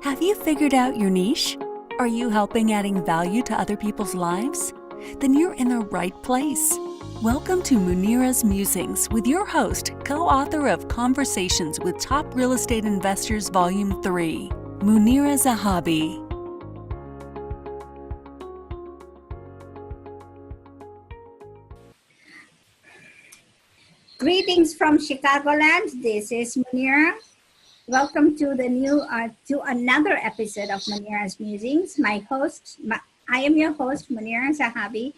Have you figured out your niche? Are you helping adding value to other people's lives? Then you're in the right place. Welcome to Munira's Musings with your host, co-author of Conversations with Top Real Estate Investors Volume 3, Munira Zahabi. Greetings from Chicagoland. This is Munira. Welcome to another episode of Munira's Musings. I am your host, Munira Zahabi.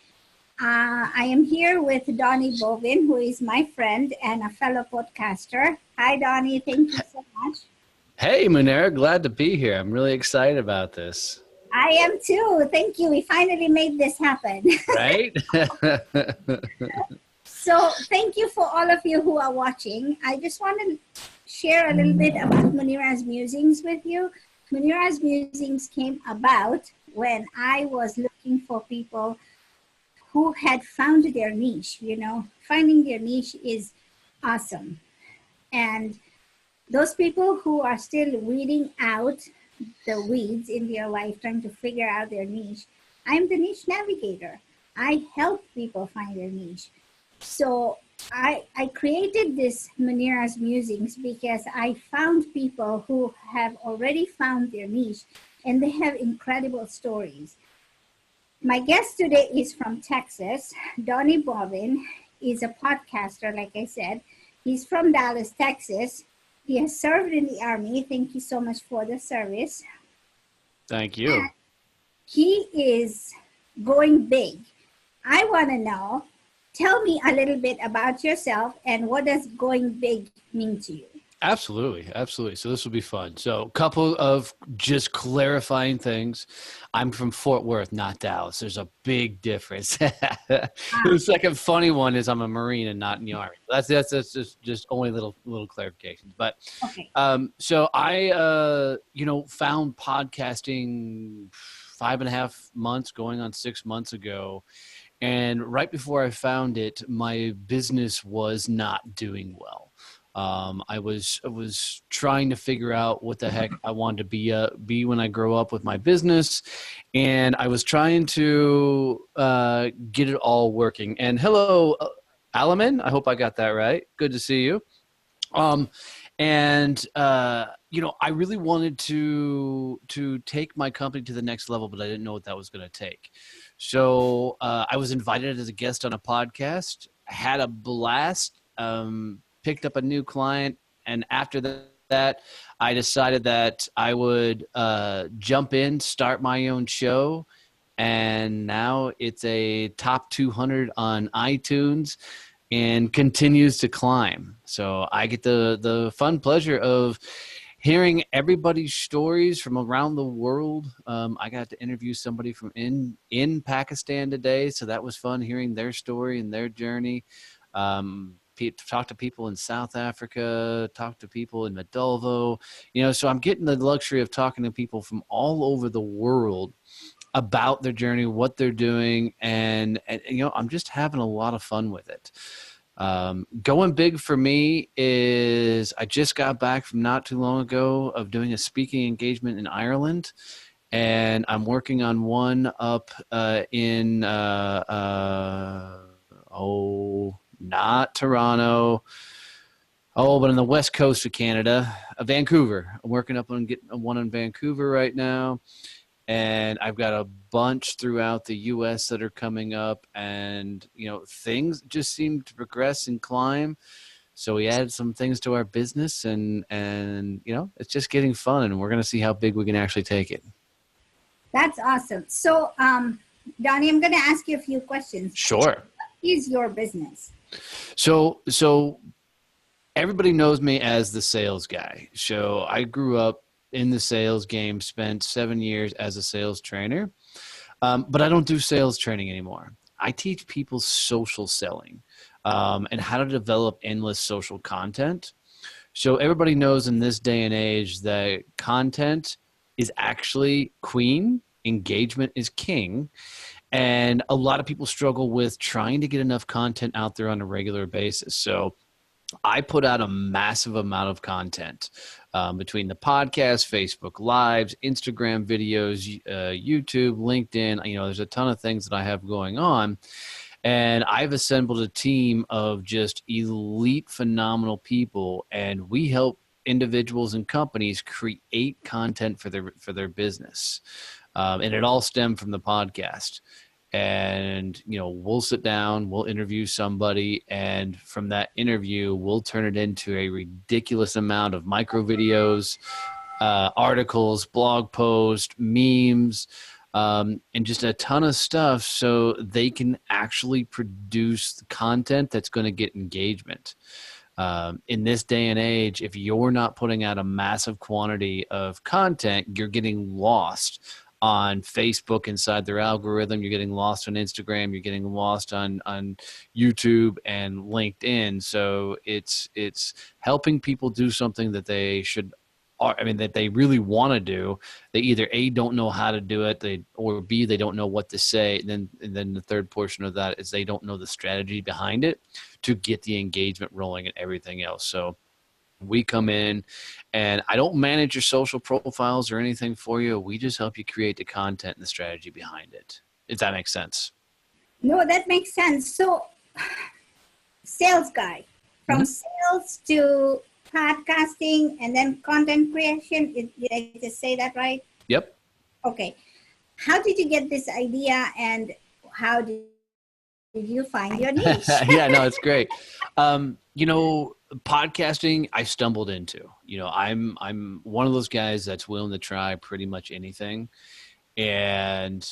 I am here with Donnie Boivin, who is my friend and a fellow podcaster. Hi, Donnie. Thank you so much. Hey, Munira. Glad to be here. I'm really excited about this. I am too. Thank you. We finally made this happen. Right? So thank you for all of you who are watching. I just want to share a little bit about Munira's Musings with you. Munira's Musings came about when I was looking for people who had found their niche. You know, finding their niche is awesome. And those people who are still weeding out the weeds in their life, trying to figure out their niche, I'm the niche navigator. I help people find their niche. So I created this Munira's Musings because I found people who have already found their niche and they have incredible stories. My guest today is from Texas. Donnie Boivin is a podcaster, like I said. He's from Dallas, Texas. He has served in the Army. Thank you so much for the service. Thank you. And he is going big. I want to know, tell me a little bit about yourself and what does going big mean to you? Absolutely. Absolutely. So this will be fun. So a couple of just clarifying things. I'm from Fort Worth, not Dallas. There's a big difference. The second funny one is I'm a Marine and not in the Army. That's just only little clarifications. But okay. So I found podcasting 5.5 months, going on 6 months ago. And right before I found it, my business was not doing well. I was trying to figure out what the heck I wanted to be when I grow up with my business, and I was trying to get it all working. And hello, Alamin. I hope I got that right. Good to see you. I really wanted to take my company to the next level, but I didn't know what that was going to take. So I was invited as a guest on a podcast, had a blast, picked up a new client, and after that, I decided that I would jump in, start my own show, and now it's a top 200 on iTunes and continues to climb. So I get the fun pleasure of hearing everybody's stories from around the world. I got to interview somebody from in Pakistan today, so that was fun hearing their story and their journey. Talk to people in South Africa, talk to people in Moldova, so I'm getting the luxury of talking to people from all over the world about their journey, what they're doing, and I'm just having a lot of fun with it. Going big for me is I just got back from not too long ago of doing a speaking engagement in Ireland, and I'm working on one up in not Toronto, but on the west coast of Canada, Vancouver. I'm working up on getting one in Vancouver right now. And I've got a bunch throughout the U.S. that are coming up, and things just seem to progress and climb. So we added some things to our business, and it's just getting fun, and we're going to see how big we can actually take it. That's awesome. So, Donnie, I'm going to ask you a few questions. Sure. What is your business? So everybody knows me as the sales guy. So I grew up in the sales game, spent 7 years as a sales trainer, but I don't do sales training anymore. I teach people social selling and how to develop endless social content. So everybody knows in this day and age that content is actually queen, engagement is king. And a lot of people struggle with trying to get enough content out there on a regular basis. So I put out a massive amount of content between the podcast, Facebook Lives, Instagram videos, YouTube, LinkedIn. There's a ton of things that I have going on. And I've assembled a team of just elite, phenomenal people, and we help individuals and companies create content for their business. And it all stemmed from the podcast. And, we'll sit down, we'll interview somebody, and from that interview, we'll turn it into a ridiculous amount of micro videos, articles, blog posts, memes, and just a ton of stuff so they can actually produce the content that's going to get engagement. In this day and age, if you're not putting out a massive quantity of content, you're getting lost on Facebook inside their algorithm. You're getting lost on Instagram. You're getting lost on YouTube and LinkedIn. So it's helping people do something that they should, that they really want to do. They either A, don't know how to do it, or B, they don't know what to say. And then the third portion of that is they don't know the strategy behind it to get the engagement rolling and everything else. So we come in, and I don't manage your social profiles or anything for you. We just help you create the content and the strategy behind it. If that makes sense. No, that makes sense. So, sales guy, from sales to podcasting and then content creation. Did I just say that right? Yep. Okay. How did you get this idea, and how did you find your niche? Yeah, no, it's great. Podcasting, I stumbled into. I'm one of those guys that's willing to try pretty much anything. And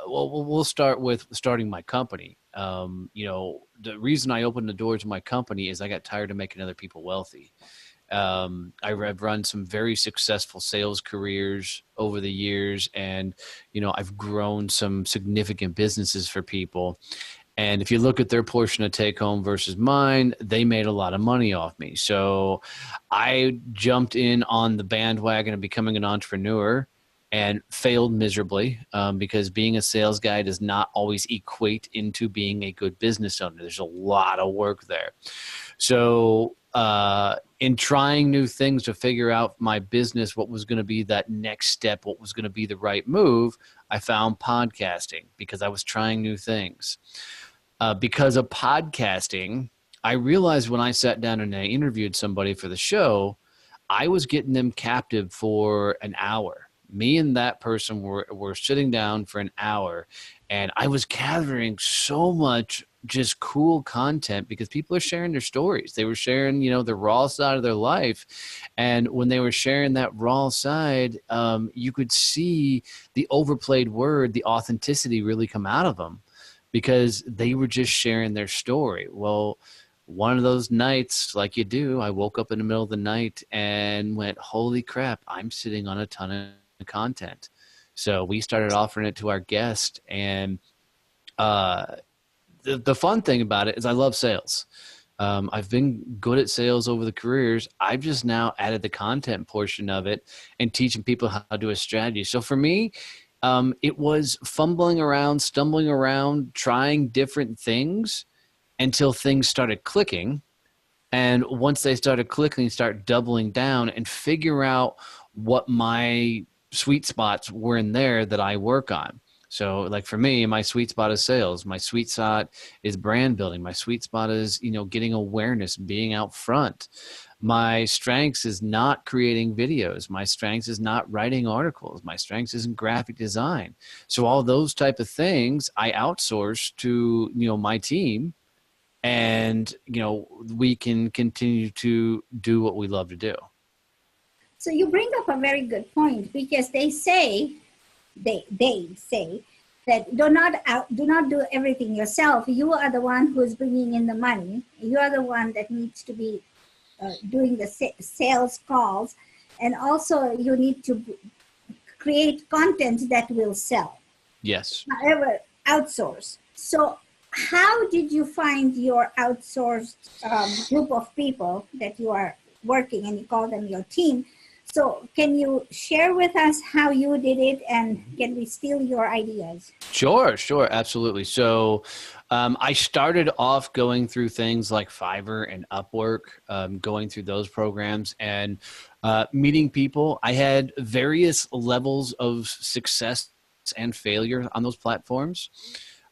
we'll start with starting my company. The reason I opened the door to my company is I got tired of making other people wealthy. I've run some very successful sales careers over the years, and I've grown some significant businesses for people. And if you look at their portion of take home versus mine, they made a lot of money off me. So I jumped in on the bandwagon of becoming an entrepreneur and failed miserably because being a sales guy does not always equate into being a good business owner. There's a lot of work there. So in trying new things to figure out my business, what was going to be that next step, what was going to be the right move, I found podcasting because I was trying new things. Because of podcasting, I realized when I sat down and I interviewed somebody for the show, I was getting them captive for an hour. Me and that person were sitting down for an hour, and I was gathering so much just cool content because people are sharing their stories. They were sharing, the raw side of their life. And when they were sharing that raw side, you could see the overplayed word, the authenticity really come out of them, because they were just sharing their story. Well, one of those nights, like you do, I woke up in the middle of the night and went, holy crap, I'm sitting on a ton of content. So we started offering it to our guests. And the fun thing about it is I love sales. I've been good at sales over the careers. I've just now added the content portion of it and teaching people how to do a strategy. So for me, it was fumbling around, stumbling around, trying different things until things started clicking. And once they started clicking, start doubling down and figure out what my sweet spots were in there that I work on. So like for me, my sweet spot is sales. My sweet spot is brand building. My sweet spot is, getting awareness, being out front. My strengths is not creating videos. My strengths is not writing articles. My strengths isn't graphic design. So all those type of things I outsource to, my team, and, we can continue to do what we love to do. So you bring up a very good point, because they say that do not do everything yourself. You are the one who is bringing in the money. You are the one that needs to be doing the sales calls, and also you need to create content that will sell. Yes. However, outsource. So how did you find your outsourced group of people that you are working, and you call them your team? So can you share with us how you did it, and can we steal your ideas? Sure, absolutely. So I started off going through things like Fiverr and Upwork, going through those programs and meeting people. I had various levels of success and failure on those platforms.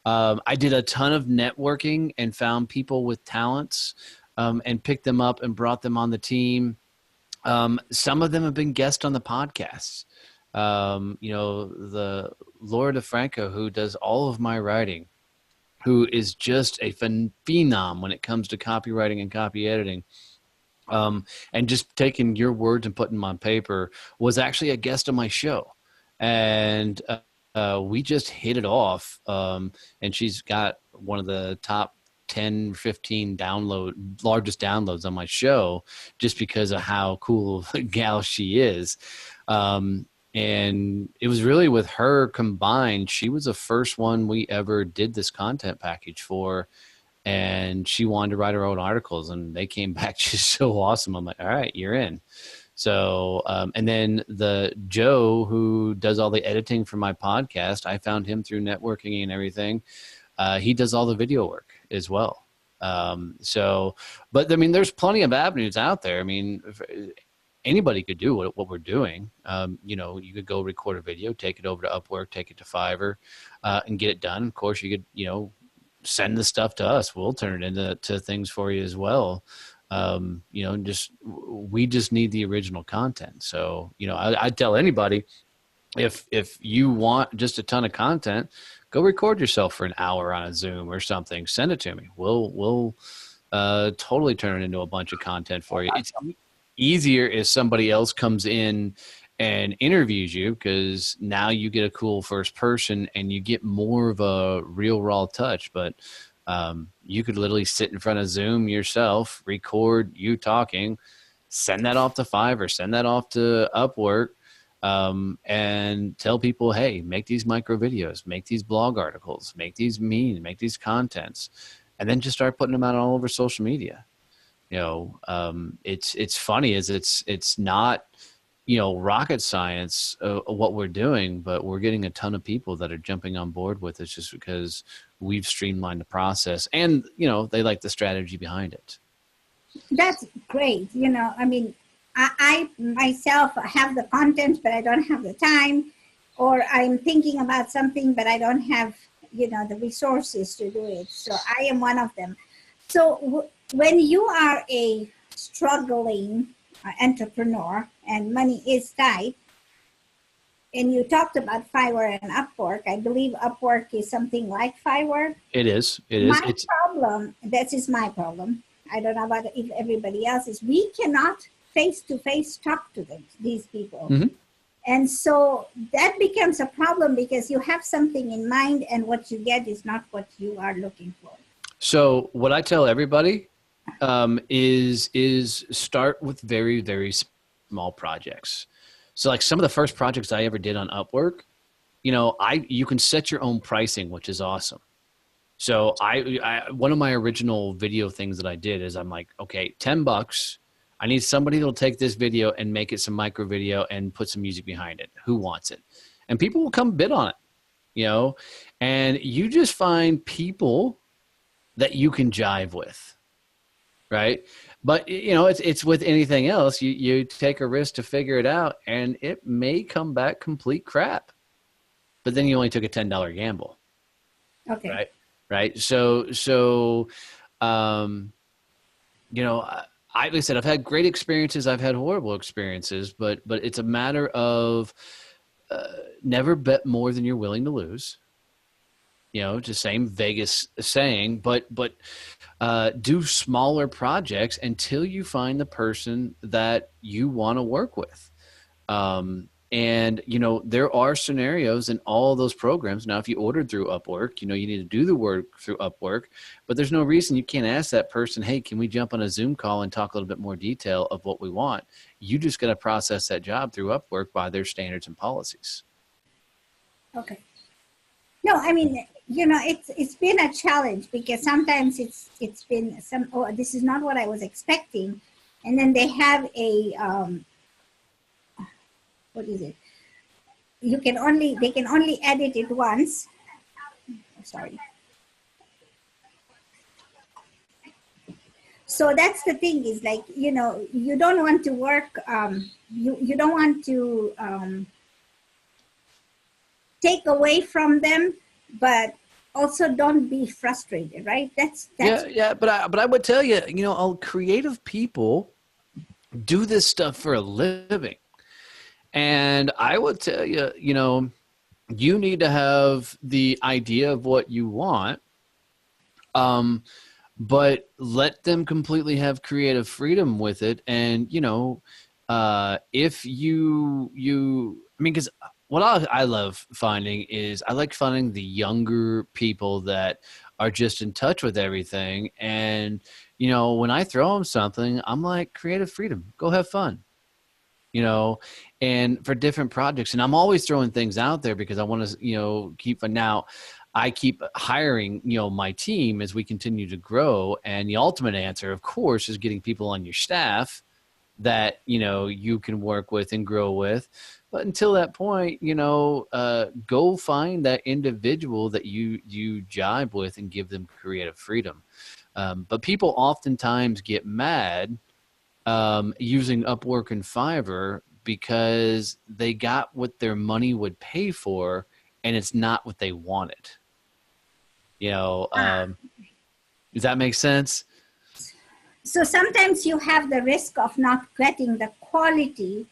I did a ton of networking and found people with talents and picked them up and brought them on the team. Some of them have been guests on the podcasts. The Laura DeFranco, who does all of my writing, who is just a phenom when it comes to copywriting and copy editing, and just taking your words and putting them on paper, was actually a guest on my show. And we just hit it off. And she's got one of the top 10, 15 largest downloads on my show just because of how cool of a gal she is. And it was really with her combined. She was the first one we ever did this content package for. And she wanted to write her own articles, and they came back just so awesome. I'm like, all right, you're in. So, and then the Joe, who does all the editing for my podcast, I found him through networking and everything. He does all the video work as well. But I mean, there's plenty of avenues out there. I mean, anybody could do what we're doing. You could go record a video, take it over to Upwork, take it to Fiverr, and get it done. Of course, you could, send the stuff to us. We'll turn it into things for you as well. We just need the original content. So, I tell anybody, if you want just a ton of content, go record yourself for an hour on a Zoom or something. Send it to me. We'll totally turn it into a bunch of content for you. It's easier if somebody else comes in and interviews you, because now you get a cool first person and you get more of a real raw touch. But you could literally sit in front of Zoom yourself, record you talking, send that off to Fiverr, send that off to Upwork, and tell people, hey, make these micro videos, make these blog articles, make these memes, make these contents, and then just start putting them out all over social media. It's funny is it's not, rocket science, what we're doing, but we're getting a ton of people that are jumping on board with it just because we've streamlined the process, and, they like the strategy behind it. That's great. I myself have the content, but I don't have the time, or I'm thinking about something, but I don't have, the resources to do it. So I am one of them. So when you are a struggling entrepreneur and money is tight, and you talked about Fiverr and Upwork, I believe Upwork is something like Fiverr. It is. This is my problem. I don't know about if everybody else is. We cannot face-to-face talk to these people. Mm-hmm. And so that becomes a problem because you have something in mind and what you get is not what you are looking for. So what I tell everybody is start with very, very small projects. So like some of the first projects I ever did on Upwork, you can set your own pricing, which is awesome. So I one of my original video things that I did is I'm like, okay, $10. I need somebody that'll take this video and make it some micro video and put some music behind it. Who wants it? And people will come bid on it, and you just find people that you can jive with. Right. But, it's with anything else. You take a risk to figure it out, and it may come back complete crap. But then you only took a $10 gamble. Okay. Right. So like I said, I've had great experiences. I've had horrible experiences, but it's a matter of never bet more than you're willing to lose. It's the same Vegas saying, but do smaller projects until you find the person that you want to work with. And, there are scenarios in all those programs. Now, if you ordered through Upwork, you need to do the work through Upwork, but there's no reason you can't ask that person, hey, can we jump on a Zoom call and talk a little bit more detail of what we want? You just got to process that job through Upwork by their standards and policies. Okay. No, I mean, it's been a challenge because sometimes it's been this is not what I was expecting. And then they have a what is it? They can only edit it once. Sorry. So that's the thing, is like, you don't want to work, you don't want to take away from them, but also don't be frustrated, right? That's Yeah. But I would tell you, all creative people do this stuff for a living. And I would tell you, you need to have the idea of what you want, but let them completely have creative freedom with it. And, if because what I love finding is I like finding the younger people that are just in touch with everything. And, when I throw them something, I'm like, creative freedom, go have fun. And for different projects. And I'm always throwing things out there because I want to, keep. Now I keep hiring, my team as we continue to grow. And the ultimate answer, of course, is getting people on your staff that, you can work with and grow with. But until that point, go find that individual that you jibe with and give them creative freedom. But people oftentimes get mad using Upwork and Fiverr because they got what their money would pay for, and it's not what they wanted. Does that make sense? So sometimes you have the risk of not getting the quality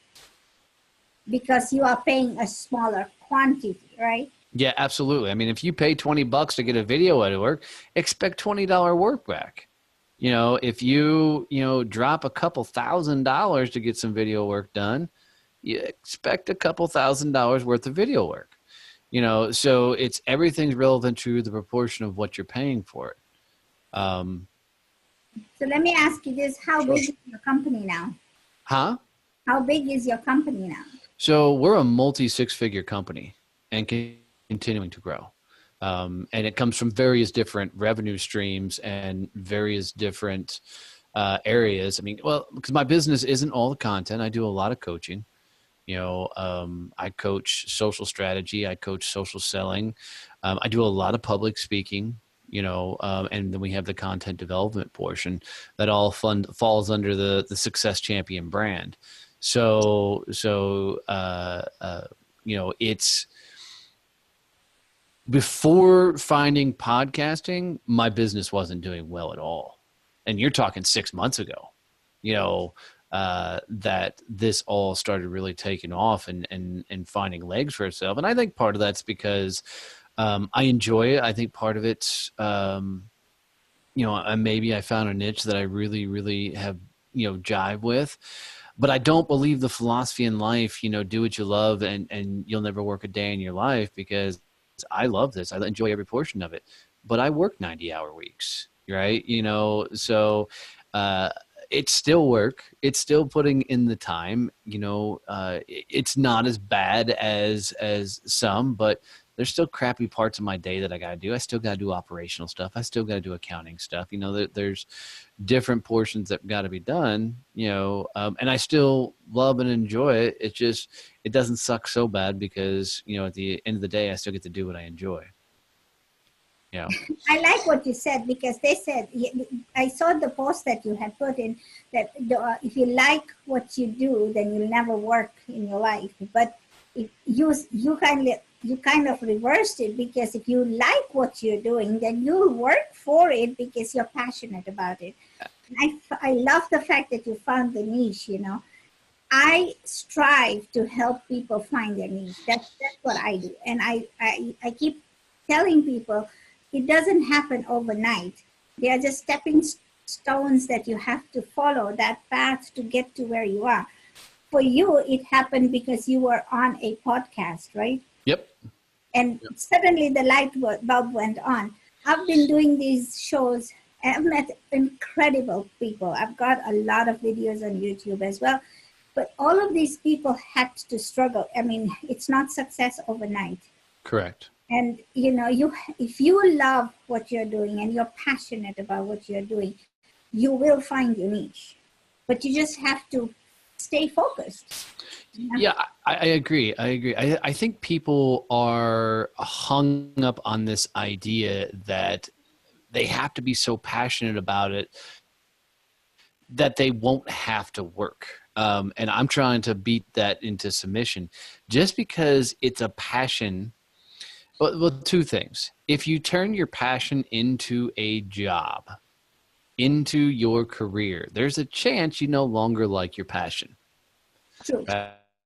because you are paying a smaller quantity, right? Yeah, absolutely. I mean, if you pay $20 to get a video at work, expect $20 work back. If you, drop a couple $1,000s to get some video work done, you expect a couple $1,000s worth of video work. So everything's relevant to the proportion of what you're paying for it. So let me ask you this: how Sure. big is your company now? Huh? How big is your company now? So we're a multi-six-figure company and continuing to grow. And it comes from various different revenue streams and various different areas. I mean, well, because my business isn't all the content. I do a lot of coaching. I coach social strategy. I coach social selling. I do a lot of public speaking, and then we have the content development portion that all falls under the Success Champion brand. So it's before finding podcasting, my business wasn't doing well at all. And you're talking 6 months ago, that this all started really taking off and finding legs for itself. And I think part of that's because I enjoy it. I think part of it's, maybe I found a niche that I really, really have, jive with. But I don't believe the philosophy in life, do what you love and you'll never work a day in your life, because I love this. I enjoy every portion of it. But I work 90-hour weeks, right? So it's still work. It's still putting in the time. It's not as bad as some, but there's still crappy parts of my day that I got to do. I still got to do operational stuff. I still got to do accounting stuff. There's different portions that got to be done, and I still love and enjoy it. It's just, it doesn't suck so bad because, at the end of the day, I still get to do what I enjoy. Yeah. I like what you said, because they said, I saw the post that you had put in that if you like what you do, then you'll never work in your life. But if you kind of reversed it, because if you like what you're doing, then you'll work for it because you're passionate about it. And I love the fact that you found the niche. I strive to help people find their niche. That's what I do. And I keep telling people, it doesn't happen overnight. They are just stepping stones that you have to follow that path to get to where you are. For you, it happened because you were on a podcast, right? Yep. And suddenly the light bulb went on. I've been doing these shows. I've met incredible people. I've got a lot of videos on YouTube as well. But all of these people had to struggle. I mean, it's not success overnight. Correct. And, if you love what you're doing and you're passionate about what you're doing, you will find your niche. But you just have to stay focused. Yeah, I agree. I agree. I think people are hung up on this idea that they have to be so passionate about it that they won't have to work. And I'm trying to beat that into submission. Just because it's a passion, well, two things. If you turn your passion into a job, into your career, there's a chance you no longer like your passion. True.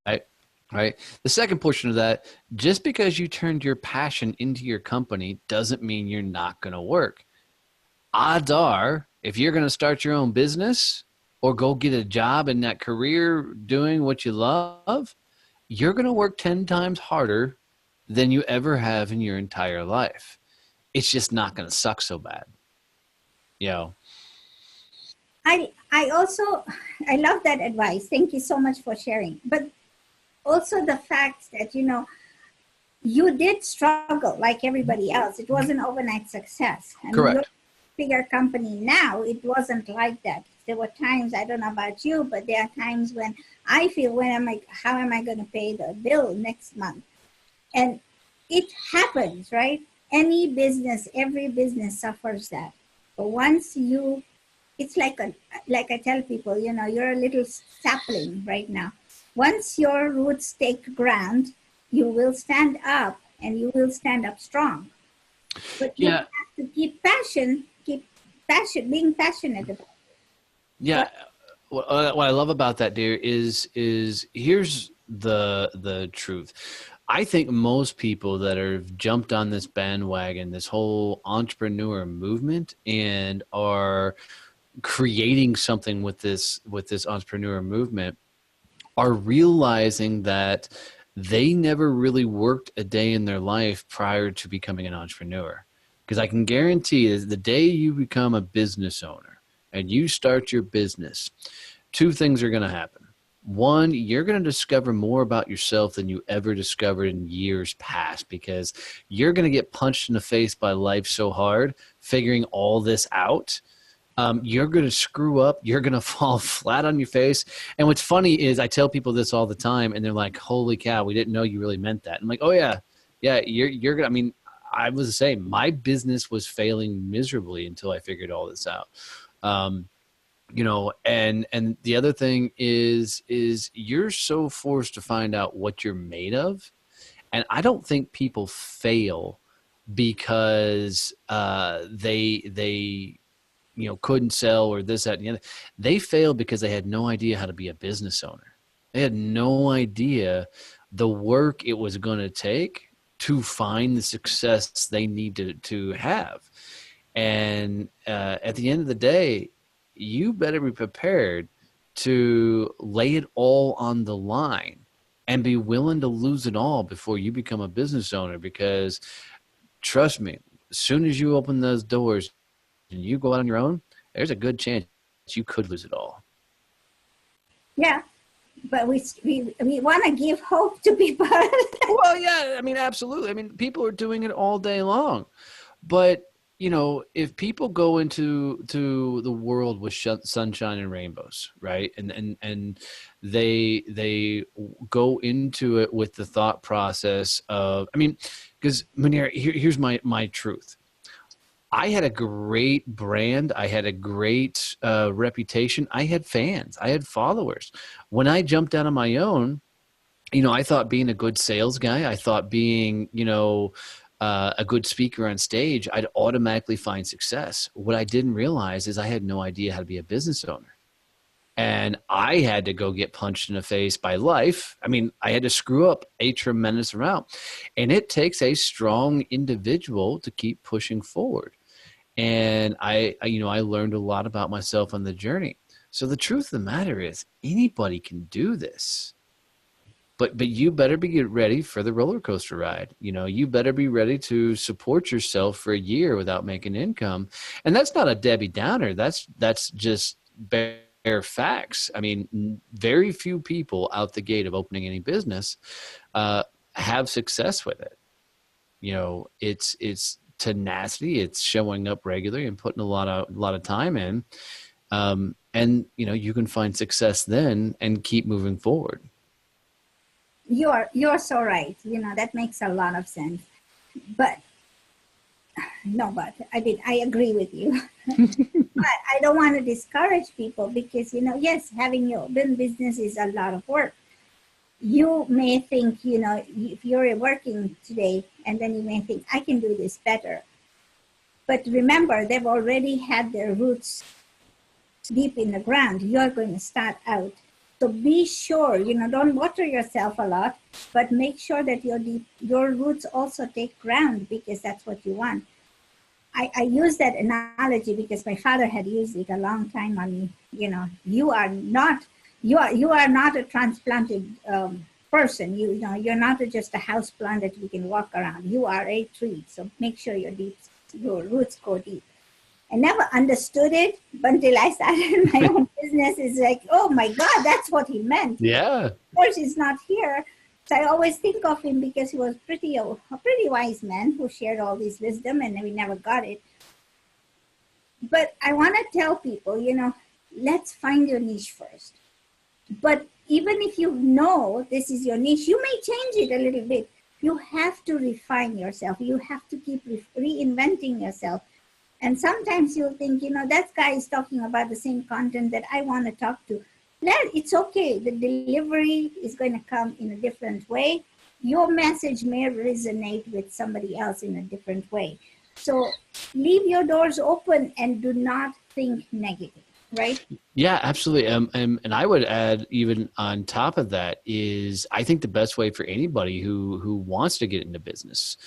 Right? Right. The second portion of that, just because you turned your passion into your company doesn't mean you're not going to work. Odds are, if you're going to start your own business or go get a job in that career doing what you love, you're going to work 10 times harder than you ever have in your entire life. It's just not going to suck so bad. You know? I also, I love that advice. Thank you so much for sharing. But also the fact that, you did struggle like everybody else. It wasn't overnight success. I mean, Correct. you're a bigger company now. It wasn't like that. There were times, I don't know about you, but there are times when I feel, how am I going to pay the bill next month? And it happens, right? Any business, every business suffers that. But once it's like I tell people, you're a little sapling right now. Once your roots take ground, you will stand up, and you will stand up strong. But you have to keep being passionate about it. Yeah. What I love about that, dear, is here's the truth. I think most people that have jumped on this bandwagon, this whole entrepreneur movement, and are creating something with this entrepreneur movement, are realizing that they never really worked a day in their life prior to becoming an entrepreneur. Because I can guarantee is the day you become a business owner and you start your business, two things are going to happen. One, you're going to discover more about yourself than you ever discovered in years past, because you're going to get punched in the face by life so hard figuring all this out. You're going to screw up. You're going to fall flat on your face. And what's funny is I tell people this all the time, and they're like, holy cow, we didn't know you really meant that. I'm like, oh yeah, you're going to, I mean, I was the same. My business was failing miserably until I figured all this out. And the other thing is you're so forced to find out what you're made of. And I don't think people fail because they couldn't sell or this, that, and the other. They failed because they had no idea how to be a business owner. They had no idea the work it was going to take to find the success they needed to have. And at the end of the day, you better be prepared to lay it all on the line and be willing to lose it all before you become a business owner. Because trust me, as soon as you open those doors and you go out on your own, there's a good chance you could lose it all. Yeah, but we want to give hope to people. Well, yeah, I mean, absolutely. I mean, people are doing it all day long. But, if people go into the world with sunshine and rainbows, right? And they go into it with the thought process of, I mean, because Munira, here's my truth. I had a great brand. I had a great reputation. I had fans. I had followers. When I jumped out on my own, I thought being a good sales guy, I thought being, a good speaker on stage, I'd automatically find success. What I didn't realize is I had no idea how to be a business owner. And I had to go get punched in the face by life. I mean, I had to screw up a tremendous amount. And it takes a strong individual to keep pushing forward. And I learned a lot about myself on the journey. So the truth of the matter is anybody can do this. But you better be ready for the roller coaster ride. You better be ready to support yourself for a year without making income. And that's not a Debbie Downer. That's just bare facts. I mean, very few people out the gate of opening any business have success with it. It's tenacity. It's showing up regularly and putting a lot of time in. And you can find success then and keep moving forward. You're so right. That makes a lot of sense. But no, but I agree with you. But I don't want to discourage people because, yes, having your own business is a lot of work. You may think, if you're working today, and then you may think, I can do this better. But remember, they've already had their roots deep in the ground. You're going to start out. So be sure, don't water yourself a lot, but make sure that your roots also take ground, because that's what you want. I use that analogy because my father had used it a long time on me. You are not a transplanted person. You're not just a house plant that you can walk around. You are a tree. So make sure your roots go deep. I never understood it until I started my own business. It's like, oh my God, that's what he meant. Yeah. Of course, he's not here. So I always think of him because he was a pretty wise man who shared all this wisdom, and we never got it. But I want to tell people, let's find your niche first. But even if you know this is your niche, you may change it a little bit. You have to refine yourself. You have to keep reinventing yourself. And sometimes you'll think, that guy is talking about the same content that I want to talk to. It's okay. The delivery is going to come in a different way. Your message may resonate with somebody else in a different way. So leave your doors open and do not think negative, right? Yeah, absolutely. And I would add, even on top of that, is I think the best way for anybody who wants to get into business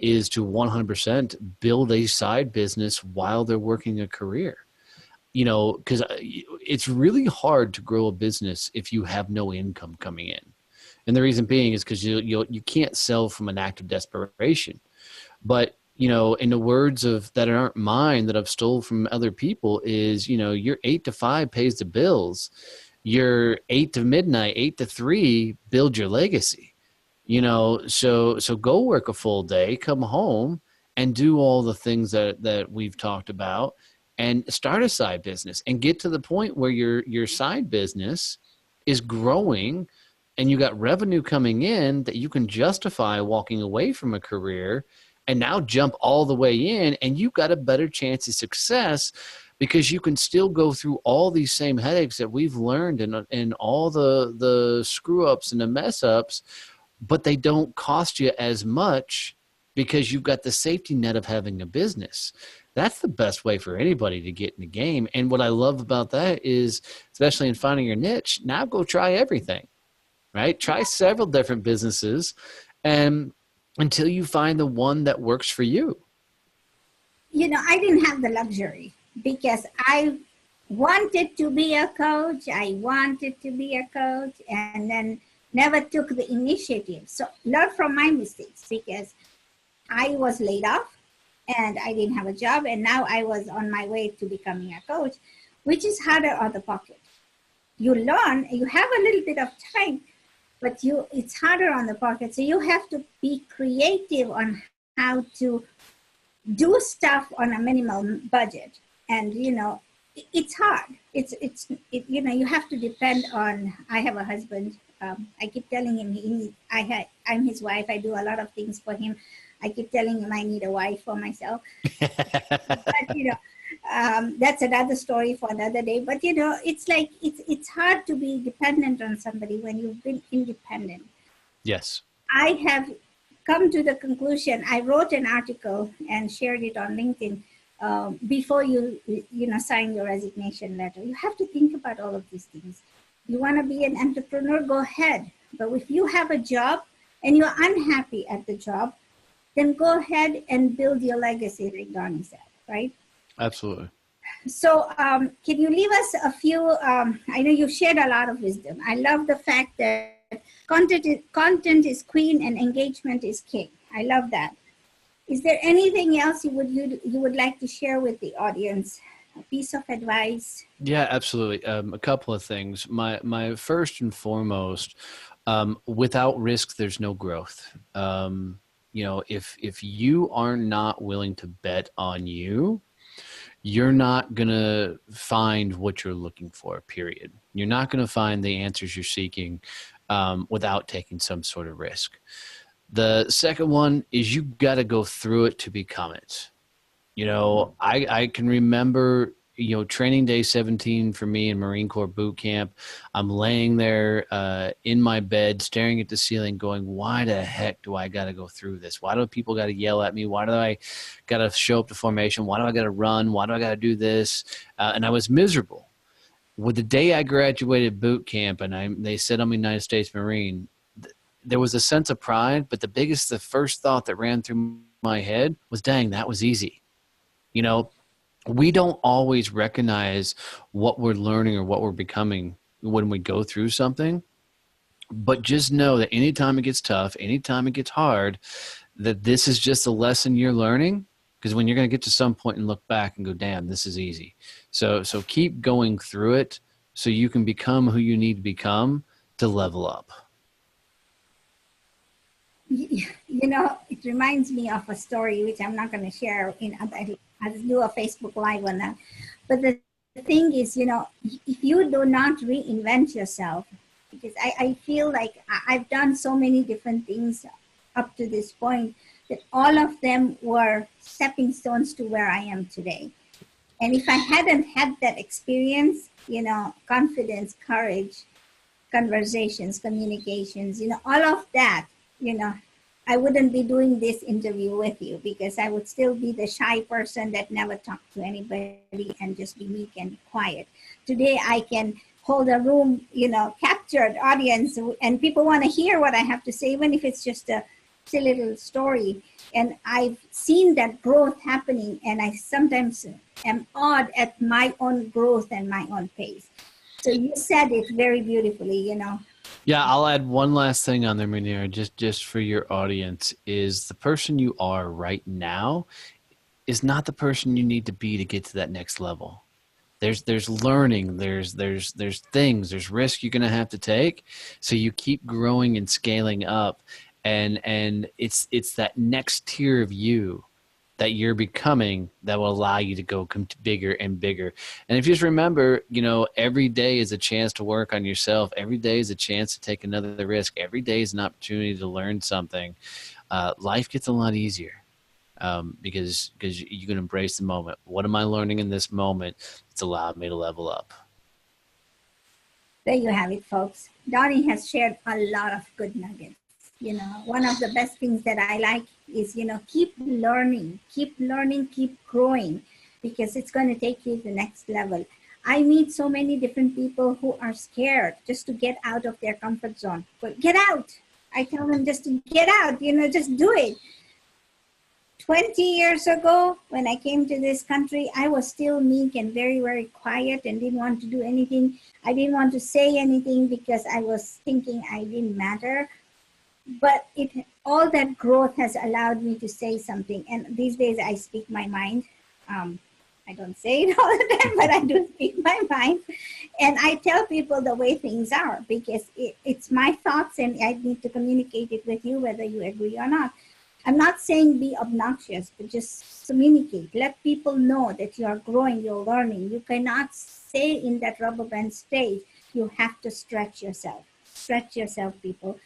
is to 100% build a side business while they're working a career. Because it's really hard to grow a business if you have no income coming in. And the reason being is because you can't sell from an act of desperation. But in the words of that aren't mine, that I've stole from other people, is, your 8 to 5 pays the bills. Your 8 to midnight, 8 to 3 build your legacy. So go work a full day, come home and do all the things that we've talked about, and start a side business and get to the point where your side business is growing and you got revenue coming in that you can justify walking away from a career, and now jump all the way in, and you've got a better chance of success because you can still go through all these same headaches that we've learned and all the screw ups and the mess ups, but they don't cost you as much because you've got the safety net of having a business. That's the best way for anybody to get in the game. And what I love about that is, especially in finding your niche, now go try everything, right? Try several different businesses and until you find the one that works for you. I didn't have the luxury because I wanted to be a coach. And then never took the initiative. So learn from my mistakes, because I was laid off and I didn't have a job. And now I was on my way to becoming a coach, which is harder on the pocket. You learn, you have a little bit of time, but it's harder on the pocket. So you have to be creative on how to do stuff on a minimal budget. And, it's hard. You have to depend on, I have a husband. I keep telling him, I'm his wife. I do a lot of things for him. I keep telling him I need a wife for myself. But, that's another story for another day. But, it's like, it's hard to be dependent on somebody when you've been independent. Yes. I have come to the conclusion. I wrote an article and shared it on LinkedIn. Before you sign your resignation letter, you have to think about all of these things. You want to be an entrepreneur, go ahead. But if you have a job and you're unhappy at the job, then go ahead and build your legacy, like Donnie said, right? Absolutely. So can you leave us a few, I know you've shared a lot of wisdom. I love the fact that content is queen and engagement is king. I love that. Is there anything else you would like to share with the audience? A piece of advice? Yeah, absolutely. A couple of things. My first and foremost, without risk, there's no growth. If you are not willing to bet on you, you're not going to find what you're looking for, period. You're not going to find the answers you're seeking without taking some sort of risk. The second one is you got to go through it to become it. You know, I can remember, you know, training day 17 for me in Marine Corps boot camp. I'm laying there in my bed, staring at the ceiling going, why the heck do I got to go through this? Why do people got to yell at me? Why do I got to show up to formation? Why do I got to run? Why do I got to do this? And I was miserable. With the day I graduated boot camp and they said I'm a United States Marine, there was a sense of pride, but the first thought that ran through my head was, dang, that was easy. You know, we don't always recognize what we're learning or what we're becoming when we go through something, but just know that anytime it gets tough, anytime it gets hard, that this is just a lesson you're learning, because when you're going to get to some point and look back and go, damn, this is easy. So keep going through it so you can become who you need to become to level up. You know, it reminds me of a story which I'm not going to share. I'll do a Facebook Live on that. But the thing is, you know, if you do not reinvent yourself, because I feel like I've done so many different things up to this point that all of them were stepping stones to where I am today. And if I hadn't had that experience, you know, confidence, courage, conversations, communications, you know, all of that, you know, I wouldn't be doing this interview with you, because I would still be the shy person that never talked to anybody and just be meek and quiet. Today, I can hold a room, you know, captured audience, and people want to hear what I have to say, even if it's just a silly little story. And I've seen that growth happening, and I sometimes am awed at my own growth and my own pace. So you said it very beautifully, you know. Yeah, I'll add one last thing on there, Munira, just for your audience, is the person you are right now is not the person you need to be to get to that next level. There's learning, there's things, there's risk you're going to have to take. So you keep growing and scaling up, and it's that next tier of you that you're becoming that will allow you to go bigger and bigger. And if you just remember, you know, every day is a chance to work on yourself. Every day is a chance to take another risk. Every day is an opportunity to learn something. Life gets a lot easier because you can embrace the moment. What am I learning in this moment? It's allowed me to level up. There you have it, folks. Donnie has shared a lot of good nuggets. You know, one of the best things that I like is, you know, keep learning, keep growing, because it's going to take you to the next level. I meet so many different people who are scared just to get out of their comfort zone. But get out. I tell them just to get out, you know, just do it. 20 years ago, when I came to this country, I was still meek and very, very quiet and didn't want to do anything. I didn't want to say anything because I was thinking I didn't matter. But all that growth has allowed me to say something. And these days I speak my mind. I don't say it all the time, but I do speak my mind. And I tell people the way things are, because it's my thoughts and I need to communicate it with you, whether you agree or not. I'm not saying be obnoxious, but just communicate. Let people know that you are growing, you're learning. You cannot stay in that rubber band stage. You have to stretch yourself. Stretch yourself, people.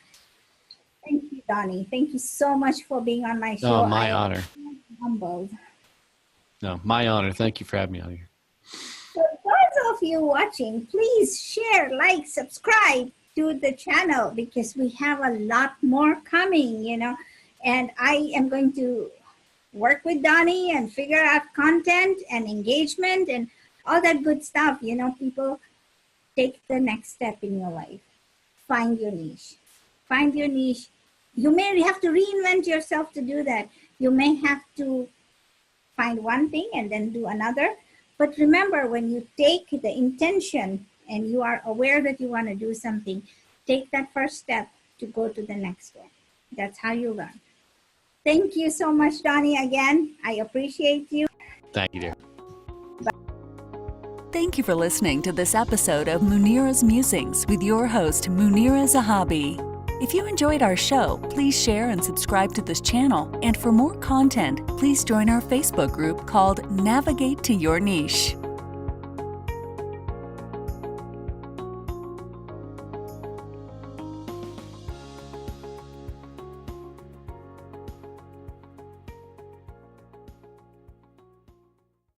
Thank you, Donnie. Thank you so much for being on my show. Oh, my honor. I'm humbled. No, my honor. Thank you for having me on here. So those of you watching, please share, like, subscribe to the channel, because we have a lot more coming, you know. And I am going to work with Donnie and figure out content and engagement and all that good stuff. You know, people, take the next step in your life. Find your niche. Find your niche. You may have to reinvent yourself to do that. You may have to find one thing and then do another. But remember, when you take the intention and you are aware that you want to do something, take that first step to go to the next one. That's how you learn. Thank you so much, Donnie, again. I appreciate you. Thank you, dear. Thank you for listening to this episode of Munira's Musings with your host, Munira Zahabi. If you enjoyed our show, please share and subscribe to this channel. And for more content, please join our Facebook group called Navigate to Your Niche.